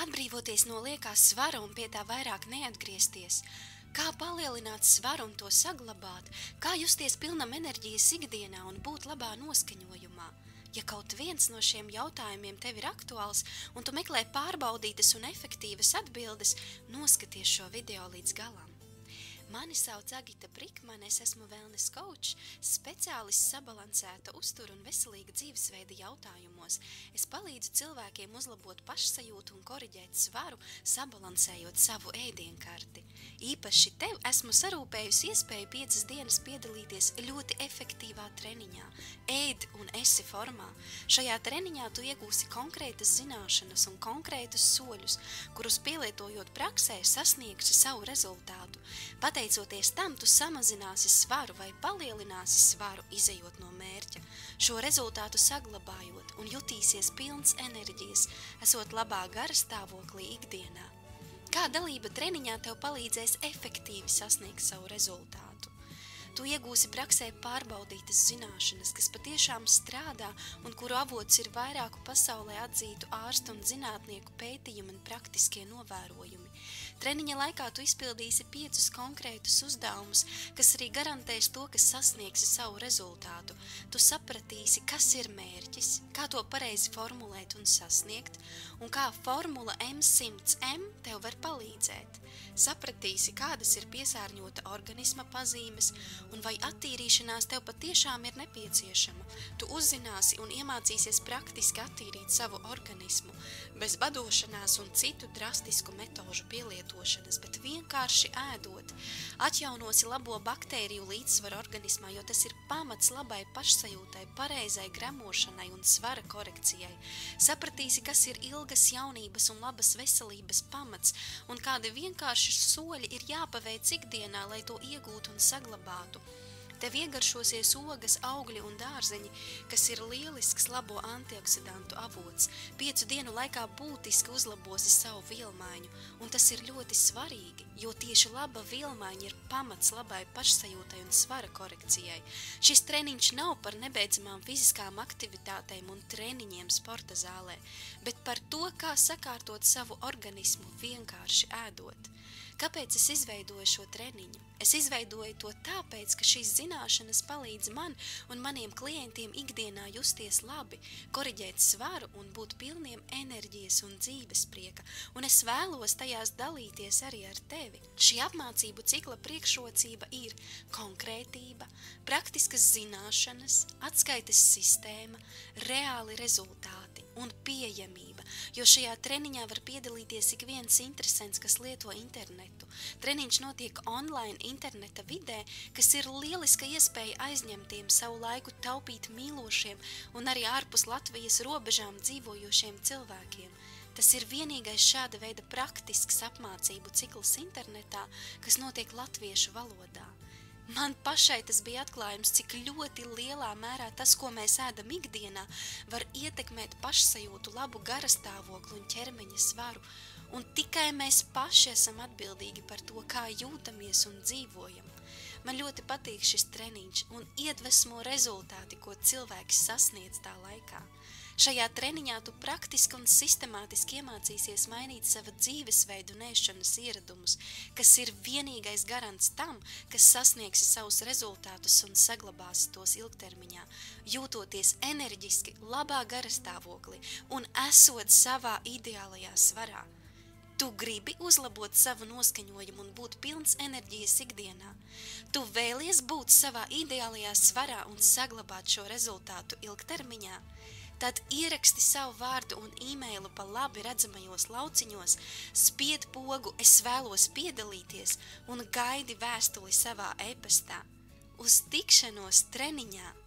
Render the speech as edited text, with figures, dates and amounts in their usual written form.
atbrīvoties no liekā svara un pie tā vairāk neatgriezties, kā palielināt svaru un to saglabāt, kā justies pilnam enerģijas ikdienā un būt labā noskaņojumā. Ja kaut viens no šiem jautājumiem tev ir aktuāls un tu meklē pārbaudītas un efektīvas atbildes, noskaties šo video līdz galam. Mani sauc Agita Brikmane, es esmu wellness coach, speciālists sabalansēta uztura un veselīga dzīvesveida jautājumos. Es palīdzu cilvēkiem uzlabot pašsajūtu un koriģēt svaru, sabalansējot savu ēdienkarti. Īpaši tev esmu sarūpējusi iespēju 5 dienas piedalīties ļoti efektīvā treniņā, ēd un esi formā. Šajā treniņā tu iegūsi konkrētas zināšanas un konkrētus soļus, kurus pielietojot praksē sasniegsi savu rezultātu. Pateicoties tam, tu samazināsi svaru vai palielināsi svaru, izejot no mērķa, šo rezultātu saglabājot un jutīsies pilns enerģijas, esot labā garastāvoklī ikdienā. Kā dalība treniņā tev palīdzēs efektīvi sasniegt savu rezultātu? Tu iegūsi praksē pārbaudītas zināšanas, kas patiešām strādā un kuru avots ir vairāku pasaulē atzītu ārstu un zinātnieku pētījumi un praktiskie novērojumi. Treniņa laikā tu izpildīsi 5 konkrētus uzdevumus, kas arī garantēs to, ka sasniegsi savu rezultātu. Tu sapratīsi, kas ir mērķis, kā to pareizi formulēt un sasniegt, un kā formula M100M tev var palīdzēt. Sapratīsi, kādas ir piesārņota organisma pazīmes, un vai attīrīšanās tev patiešām ir nepieciešama. Tu uzzināsi un iemācīsies praktiski attīrīt savu organismu, bez badošanās un citu drastisku metožu pielietošanas, bet vienkārši ēdot. Atjaunosi labo baktēriju līdzsvaru organismā, jo tas ir pamats labai pašsajūtai, pareizai gremošanai un svara korekcijai. Sapratīsi, kas ir ilgas jaunības un labas veselības pamats, un kādi vienkārši soļi ir jāpaveic ikdienā, lai to iegūtu un saglabātu. Tev iegaršosies ogas, augļi un dārzeņi, kas ir lielisks labo antioksidantu avots. 5 dienu laikā būtiski uzlabosi savu vielmaiņu, un tas ir ļoti svarīgi, jo tieši laba vielmaiņa ir pamats labai pašsajūtai un svara korekcijai. Šis treniņš nav par nebeidzamām fiziskām aktivitātēm un treniņiem sporta zālē, bet par to, kā sakārtot savu organismu vienkārši ēdot. Kāpēc es izveidoju šo treniņu? Es izveidoju to tāpēc, ka šīs zināšanas palīdz man un maniem klientiem ikdienā justies labi, koriģēt svaru un būt pilniem enerģijas un dzīves prieka, un es vēlos tajās dalīties arī ar tevi. Šī apmācību cikla priekšrocība ir konkrētība, praktiskas zināšanas, atskaites sistēma, reāli rezultāti un pieejamība, jo šajā treniņā var piedalīties ik viens interesents, kas lieto internetu. Treniņš notiek online interneta vidē, kas ir lieliska iespēja aizņemtiem savu laiku taupīt mīlošiem un arī ārpus Latvijas robežām dzīvojošiem cilvēkiem. Tas ir vienīgais šāda veida praktisks apmācību cikls internetā, kas notiek latviešu valodā. Man pašai tas bija atklājums, cik ļoti lielā mērā tas, ko mēs ēdam ikdienā, var ietekmēt pašsajūtu, labu garastāvokli un ķermeņa svaru, un tikai mēs paši esam atbildīgi par to, kā jūtamies un dzīvojam. Man ļoti patīk šis treniņš un iedvesmo rezultāti, ko cilvēks sasniedz tā laikā. Šajā treniņā tu praktiski un sistemātiski iemācīsies mainīt sava dzīvesveidu un ēšanas ieradumus, kas ir vienīgais garants tam, kas sasniegsi savus rezultātus un saglabāsi tos ilgtermiņā, jūtoties enerģiski, labā garastāvoklī un esot savā ideālajā svarā. Tu gribi uzlabot savu noskaņojumu un būt pilns enerģijas ikdienā. Tu vēlies būt savā ideālajā svarā un saglabāt šo rezultātu ilgtermiņā. Tad ieraksti savu vārdu un e-mailu pa labi redzamajos lauciņos, spied pogu "Es vēlos piedalīties" un gaidi vēstuli savā e-pastā. Uz tikšanos treniņā!